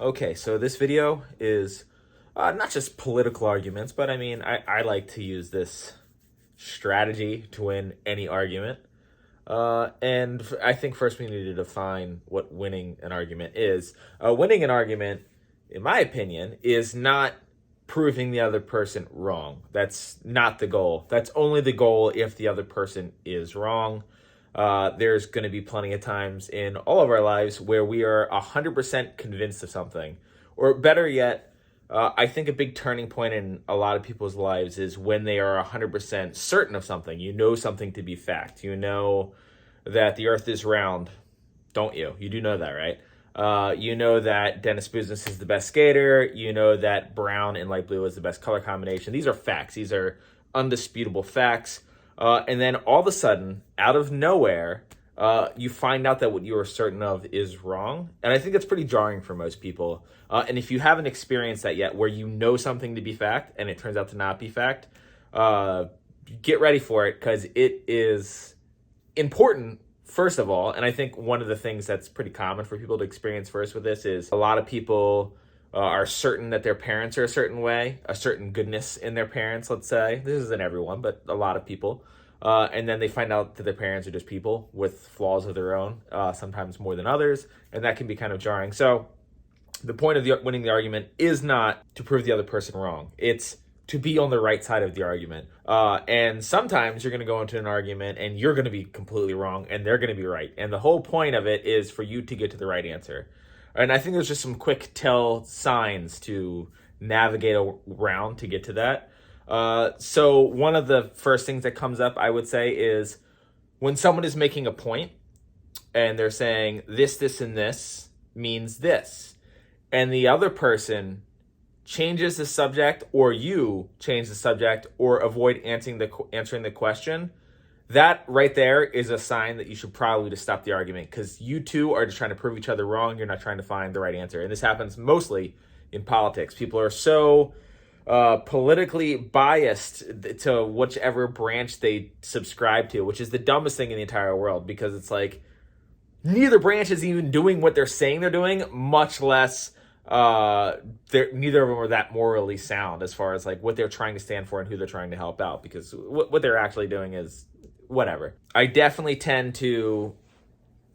Okay, so this video is not just political arguments, but I mean, I like to use this strategy to win any argument. I think first we need to define what winning an argument is. Winning an argument, in my opinion, is not proving the other person wrong. That's not the goal. That's only the goal if the other person is wrong. There's going to be plenty of times in all of our lives where we are 100% convinced of something. Or better yet, I think a big turning point in a lot of people's lives is when they are 100% certain of something. You know something to be fact. You know that the earth is round, don't you? You do know that, right? You know that Dennis Business is the best skater. You know that brown and light blue is the best color combination. These are facts. These are undisputable facts. And then all of a sudden, out of nowhere, you find out that what you are certain of is wrong. And I think that's pretty jarring for most people. And if you haven't experienced that yet, where you know something to be fact and it turns out to not be fact, get ready for it because it is important, first of all. And I think one of the things that's pretty common for people to experience first with this is a lot of people are certain that their parents are a certain way, a certain goodness in their parents, let's say. This isn't everyone, but a lot of people. And then they find out that their parents are just people with flaws of their own, sometimes more than others. And that can be kind of jarring. So the point of winning the argument is not to prove the other person wrong. It's to be on the right side of the argument. And sometimes you're going to go into an argument and you're going to be completely wrong and they're going to be right. And the whole point of it is for you to get to the right answer. And I think there's just some quick tell signs to navigate around to get to that. So one of the first things that comes up, I would say, is when someone is making a point and they're saying this, and this means this. And the other person changes the subject, or you change the subject, or avoid answering the question, that right there is a sign that you should probably just stop the argument because you two are just trying to prove each other wrong. You're not trying to find the right answer. And this happens mostly in politics. People are so politically biased to whichever branch they subscribe to, which is the dumbest thing in the entire world because it's like neither branch is even doing what they're saying they're doing, much less neither of them are that morally sound as far as like what they're trying to stand for and who they're trying to help out, because what they're actually doing is whatever. I definitely tend to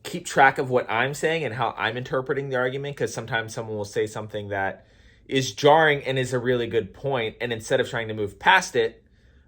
keep track of what I'm saying and how I'm interpreting the argument, because sometimes someone will say something that is jarring and is a really good point, and instead of trying to move past it,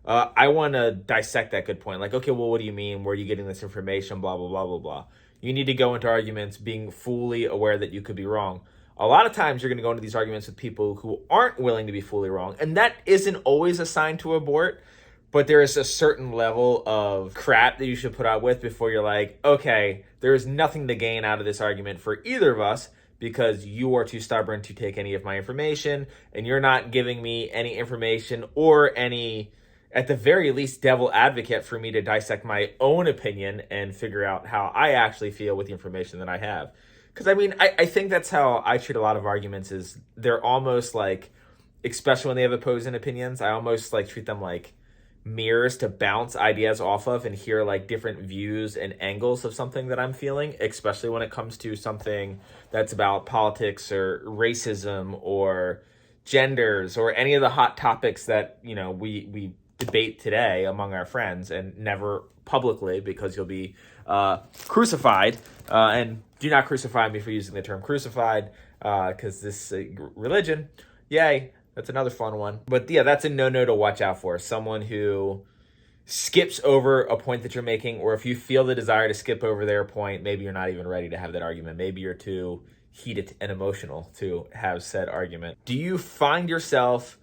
I want to dissect that good point. Like, okay, well, what do you mean? Where are you getting this information? Blah, blah, blah, blah, blah. You need to go into arguments being fully aware that you could be wrong. A lot of times you're going to go into these arguments with people who aren't willing to be fully wrong. And that isn't always a sign to abort, but there is a certain level of crap that you should put out with before you're like, okay, there is nothing to gain out of this argument for either of us because you are too stubborn to take any of my information and you're not giving me any information or any, at the very least, devil advocate for me to dissect my own opinion and figure out how I actually feel with the information that I have. Because, I mean, I think that's how I treat a lot of arguments is they're almost like, especially when they have opposing opinions, I almost like treat them like mirrors to bounce ideas off of and hear like different views and angles of something that I'm feeling, especially when it comes to something that's about politics or racism or genders or any of the hot topics that, you know, we debate today among our friends and never publicly because you'll be crucified. And do not crucify me for using the term crucified because this religion, yay, that's another fun one. But yeah, that's a no-no to watch out for. Someone who skips over a point that you're making, or if you feel the desire to skip over their point, maybe you're not even ready to have that argument. Maybe you're too heated and emotional to have said argument. Do you find yourself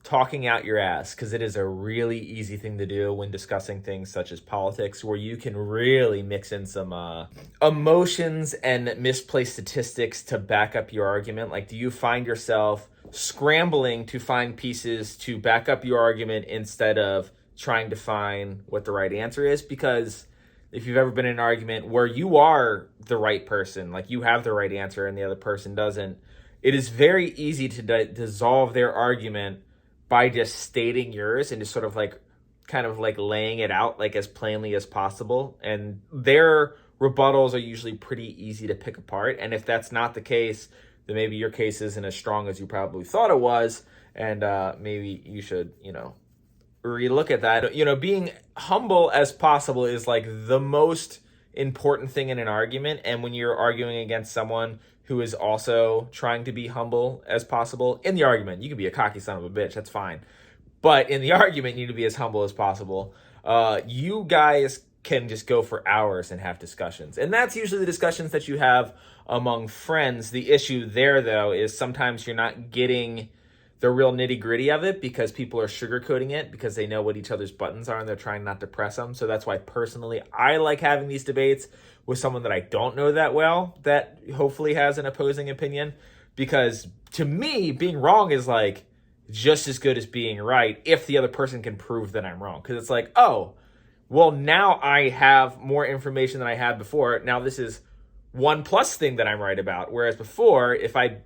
talking out your ass? Because it is a really easy thing to do when discussing things such as politics, where you can really mix in some emotions and misplaced statistics to back up your argument. Like, do you find yourself scrambling to find pieces to back up your argument instead of trying to find what the right answer is? Because if you've ever been in an argument where you are the right person, like you have the right answer and the other person doesn't, it is very easy to dissolve their argument by just stating yours and just sort of like kind of like laying it out like as plainly as possible. And their rebuttals are usually pretty easy to pick apart. And if that's not the case, then maybe your case isn't as strong as you probably thought it was. And maybe you should, relook at that. Being humble as possible is like the most important thing in an argument. And when you're arguing against someone who is also trying to be humble as possible in the argument, you can be a cocky son of a bitch. That's fine. But in the argument, you need to be as humble as possible. You guys can just go for hours and have discussions. And that's usually the discussions that you have among friends. The issue there, though, is sometimes you're not getting the real nitty gritty of it because people are sugarcoating it because they know what each other's buttons are and they're trying not to press them. So that's why personally I like having these debates with someone that I don't know that well, that hopefully has an opposing opinion, because to me, being wrong is like just as good as being right if the other person can prove that I'm wrong. Because it's like, oh, well, now I have more information than I had before. Now this is one plus thing that I'm right about. Whereas before, if I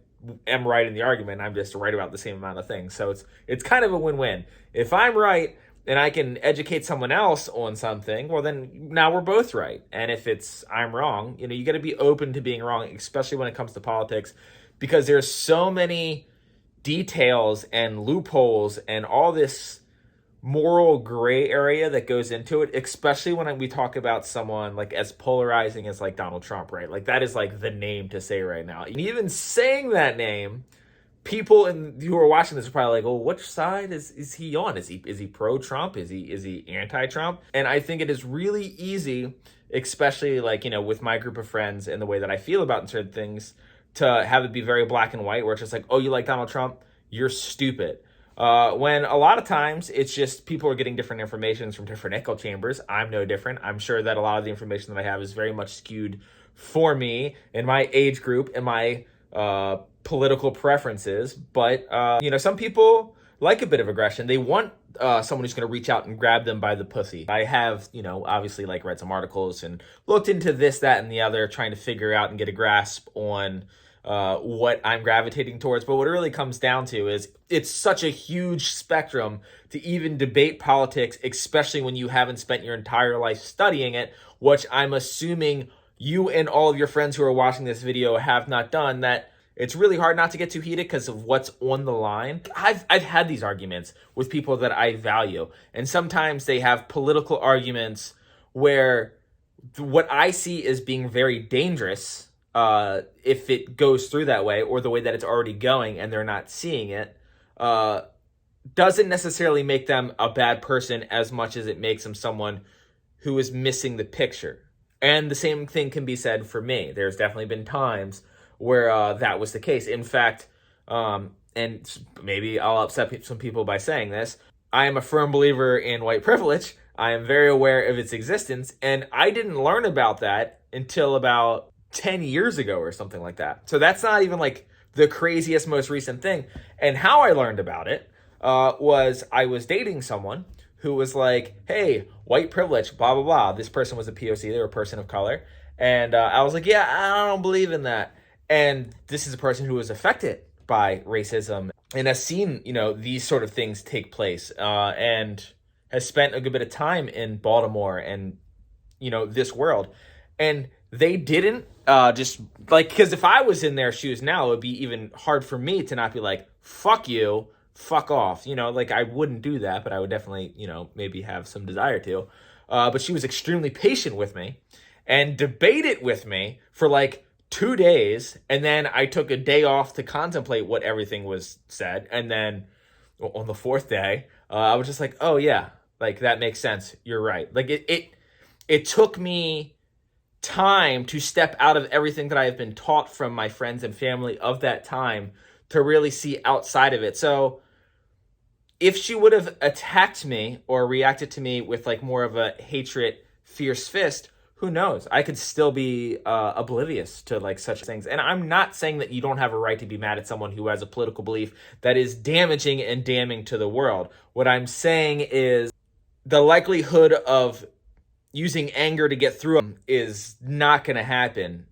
am right in the argument, I'm just right about the same amount of things. So it's kind of a win-win. If I'm right and I can educate someone else on something, well, then now we're both right. And if I'm wrong, you got to be open to being wrong, especially when it comes to politics, because there's so many details and loopholes and all this moral gray area that goes into it, especially when we talk about someone like as polarizing as like Donald Trump, right? Like that is like the name to say right now. And even saying that name, people who are watching this are probably like, "Oh, which side is he on? Is he pro-Trump? Is he anti-Trump?" And I think it is really easy, especially like with my group of friends and the way that I feel about certain things, to have it be very black and white, where it's just like, "Oh, you like Donald Trump? You're stupid." When a lot of times it's just people are getting different information from different echo chambers. I'm no different. I'm sure that a lot of the information that I have is very much skewed for me and my age group and my political preferences. But, some people like a bit of aggression. They want someone who's going to reach out and grab them by the pussy. I have, obviously like read some articles and looked into this, that, and the other, trying to figure out and get a grasp on what I'm gravitating towards. But what it really comes down to is it's such a huge spectrum to even debate politics, especially when you haven't spent your entire life studying it, which I'm assuming you and all of your friends who are watching this video have not done. That it's really hard not to get too heated because of what's on the line. I've had these arguments with people that I value, and sometimes they have political arguments where what I see as being very dangerous, if it goes through that way or the way that it's already going and they're not seeing it, doesn't necessarily make them a bad person as much as it makes them someone who is missing the picture. And the same thing can be said for me. There's definitely been times where that was the case. In fact, and maybe I'll upset some people by saying this, I am a firm believer in white privilege. I am very aware of its existence, and I didn't learn about that until about 10 years ago or something like that. So that's not even like the craziest, most recent thing. And how I learned about it was I was dating someone who was like, hey, white privilege, blah, blah, blah. This person was a POC, they were a person of color. And I was like, yeah, I don't believe in that. And this is a person who was affected by racism and has seen, these sort of things take place, and has spent a good bit of time in Baltimore and, this world. And they didn't just like, because if I was in their shoes now, it would be even hard for me to not be like, fuck you, fuck off. Like I wouldn't do that, but I would definitely, maybe have some desire to. But she was extremely patient with me and debated with me for like 2 days. And then I took a day off to contemplate what everything was said. And then on the 4th day, I was just like, oh yeah, like that makes sense. You're right. Like it took me time to step out of everything that I have been taught from my friends and family of that time to really see outside of it. So if she would have attacked me or reacted to me with like more of a hatred, fierce fist, who knows? I could still be oblivious to like such things. And I'm not saying that you don't have a right to be mad at someone who has a political belief that is damaging and damning to the world. What I'm saying is the likelihood of using anger to get through them is not going to happen.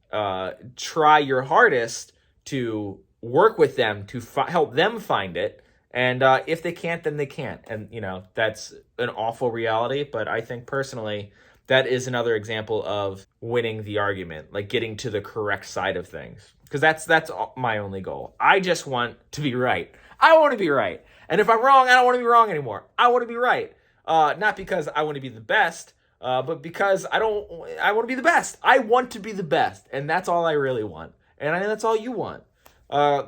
Try your hardest to work with them to help them find it. And if they can't, then they can't. And, that's an awful reality. But I think personally that is another example of winning the argument, like getting to the correct side of things. Because that's my only goal. I just want to be right. I want to be right. And if I'm wrong, I don't want to be wrong anymore. I want to be right. Not because I want to be the best, but because I want to be the best. I want to be the best, and that's all I really want. And I know that's all you want.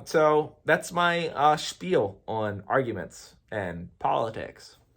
So that's my spiel on arguments and politics.